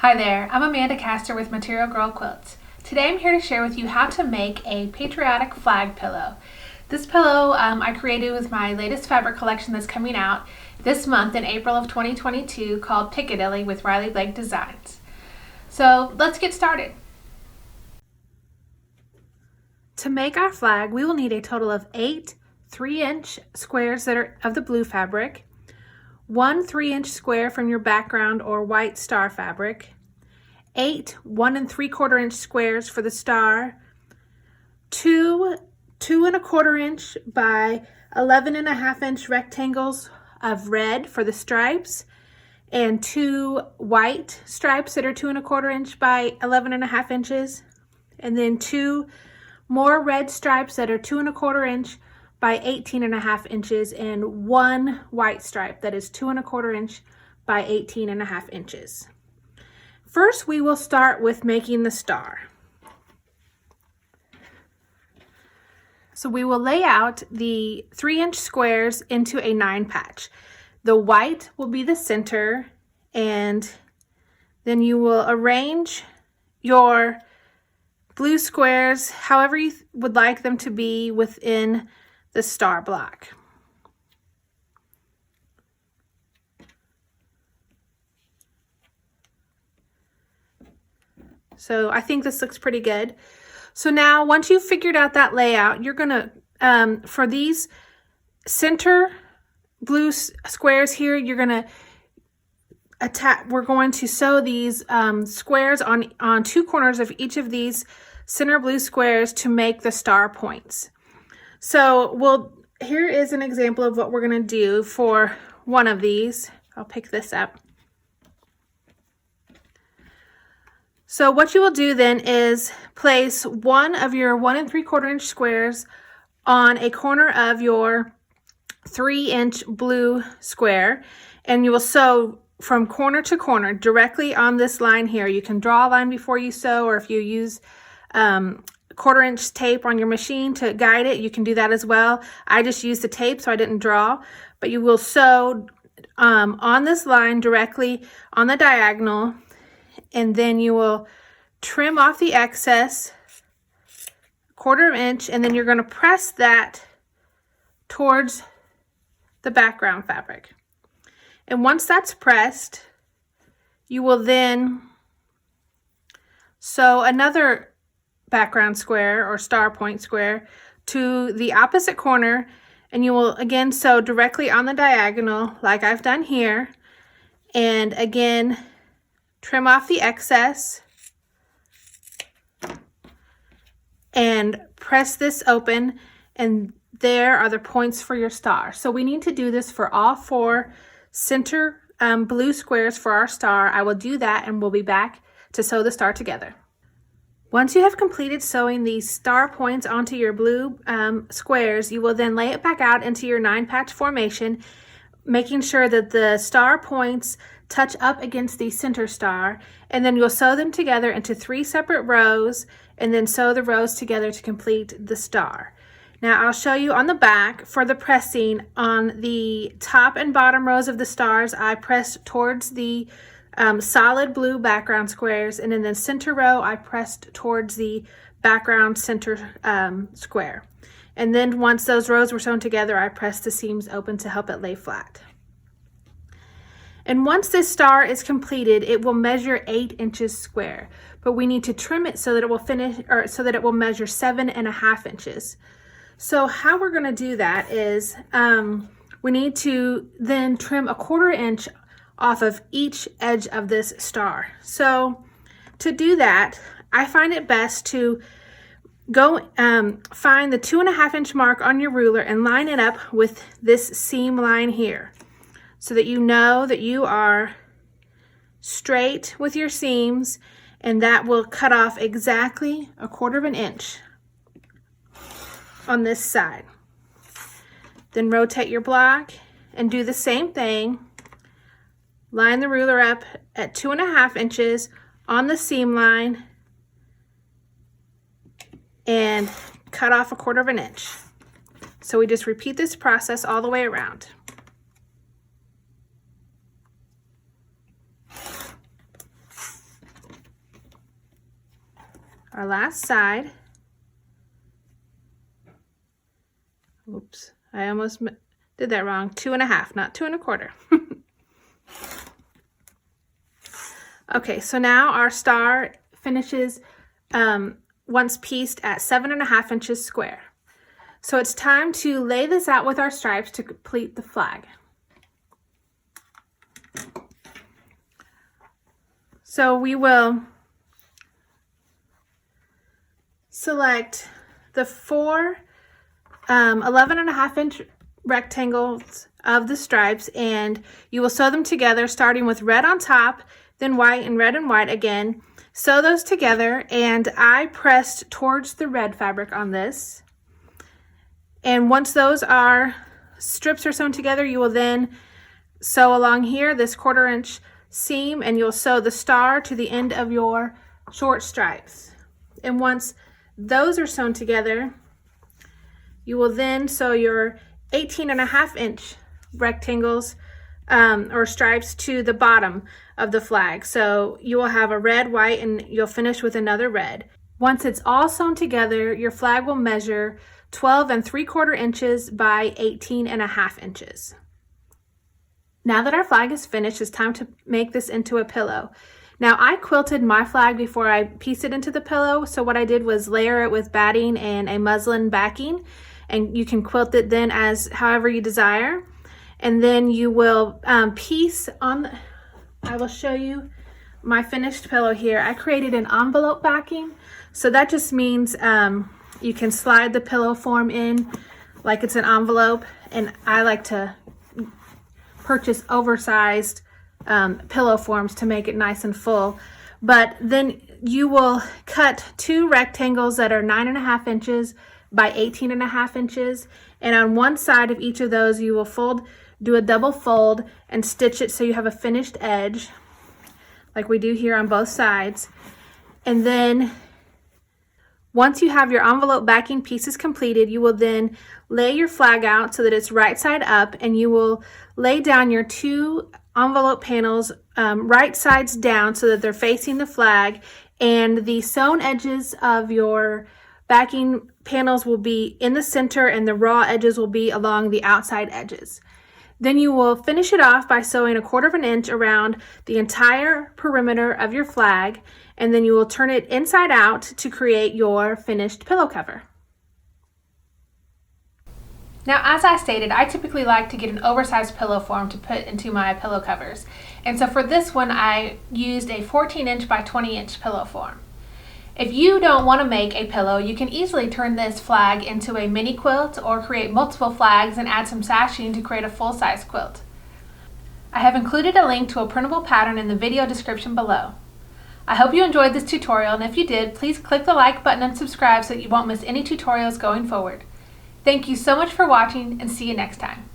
Hi there, I'm Amanda Castor with Material Girl Quilts. Today I'm here to share with you how to make a patriotic flag pillow. This pillow I created with my latest fabric collection that's coming out this month in April of 2022 called Picadilly with Riley Blake Designs. So let's get started. To make our flag, we will need a total of 8 3-inch squares that are of the blue fabric, 1 3-inch square from your background or white star fabric, 8 1 3/4 inch squares for the star, 2 2 1/4 inch by 11.5 inch rectangles of red for the stripes, and 2 white stripes that are 2 1/4 inch by 11.5 inches, and then 2 more red stripes that are 2 1/4 inch by 18.5 inches, and 1 white stripe that is 2 1/4 inch by 18.5 inches. First, we will start with making the star. So we will lay out the 3-inch squares into a 9 patch. The white will be the center, and then you will arrange your blue squares however you would like them to be within the star block. So I think this looks pretty good. So now once you've figured out that layout, you're gonna, for these center blue squares here, you're gonna we're going to sew these squares on 2 corners of each of these center blue squares to make the star points. So here is an example of what we're gonna do for one of these. I'll pick this up. So what you will do then is place one of your 1 3/4 inch squares on a corner of your 3-inch blue square, and you will sew from corner to corner directly on this line here. You can draw a line before you sew, or if you use 1/4 inch tape on your machine to guide it, you can do that as well. I just used the tape, so I didn't draw, but you will sew on this line directly on the diagonal, and then you will trim off the excess 1/4 inch, and then you're going to press that towards the background fabric. And once that's pressed, you will then sew another background square or star point square to the opposite corner, and you will again sew directly on the diagonal like I've done here, and again trim off the excess and press this open, and there are the points for your star. So we need to do this for all 4 center blue squares for our star. I will do that and we'll be back to sew the star together. Once you have completed sewing these star points onto your blue squares, you will then lay it back out into your 9-patch formation, making sure that the star points touch up against the center star, and then you'll sew them together into 3 separate rows, and then sew the rows together to complete the star. Now I'll show you on the back for the pressing. On the top and bottom rows of the stars, I pressed towards the solid blue background squares, and in the center row I pressed towards the background center square. And then once those rows were sewn together, I pressed the seams open to help it lay flat. And once this star is completed, it will measure 8 inches square, but we need to trim it so that it will measure 7.5 inches. So how we're going to do that is we need to then trim 1/4 inch off of each edge of this star. So to do that, I find it best to go find the 2.5 inch mark on your ruler and line it up with this seam line here, so that you know that you are straight with your seams, and that will cut off exactly 1/4 inch on this side. Then rotate your block and do the same thing. Line the ruler up at 2.5 inches on the seam line and cut off 1/4 inch. So we just repeat this process all the way around. our last side. Oops, I almost did that wrong. 2.5, not 2 1/4. Okay, so now our star finishes once pieced at 7.5 inches square. So it's time to lay this out with our stripes to complete the flag. So we will select the 4 11.5 inch rectangles of the stripes, and you will sew them together starting with red on top, then white and red and white again. Sew those together, and I pressed towards the red fabric on this. And once those strips are sewn together, you will then sew along here this 1/4 inch seam, and you'll sew the star to the end of your short stripes. And once those are sewn together, you will then sew your 18.5 inch rectangles or stripes to the bottom of the flag. So you will have a red, white, and you'll finish with another red. Once it's all sewn together, your flag will measure 12 3/4 inches by 18.5 inches. Now that our flag is finished, it's time to make this into a pillow. Now I quilted my flag before I pieced it into the pillow. So what I did was layer it with batting and a muslin backing, and you can quilt it then as however you desire. And then you will piece on, I will show you my finished pillow here. I created an envelope backing. So that just means you can slide the pillow form in like it's an envelope. And I like to purchase oversized pillow forms to make it nice and full. But then you will cut 2 rectangles that are 9.5 inches by 18.5 inches. And on one side of each of those, you will do a double fold and stitch it so you have a finished edge like we do here on both sides. And then once you have your envelope backing pieces completed, you will then lay your flag out so that it's right side up, and you will lay down your 2 envelope panels right sides down so that they're facing the flag, and the sewn edges of your backing panels will be in the center and the raw edges will be along the outside edges. Then you will finish it off by sewing 1/4 inch around the entire perimeter of your flag, and then you will turn it inside out to create your finished pillow cover. Now, as I stated, I typically like to get an oversized pillow form to put into my pillow covers. And so for this one, I used a 14 inch by 20 inch pillow form. If you don't want to make a pillow, you can easily turn this flag into a mini quilt or create multiple flags and add some sashing to create a full-size quilt. I have included a link to a printable pattern in the video description below. I hope you enjoyed this tutorial, and if you did, please click the like button and subscribe so that you won't miss any tutorials going forward. Thank you so much for watching, and see you next time.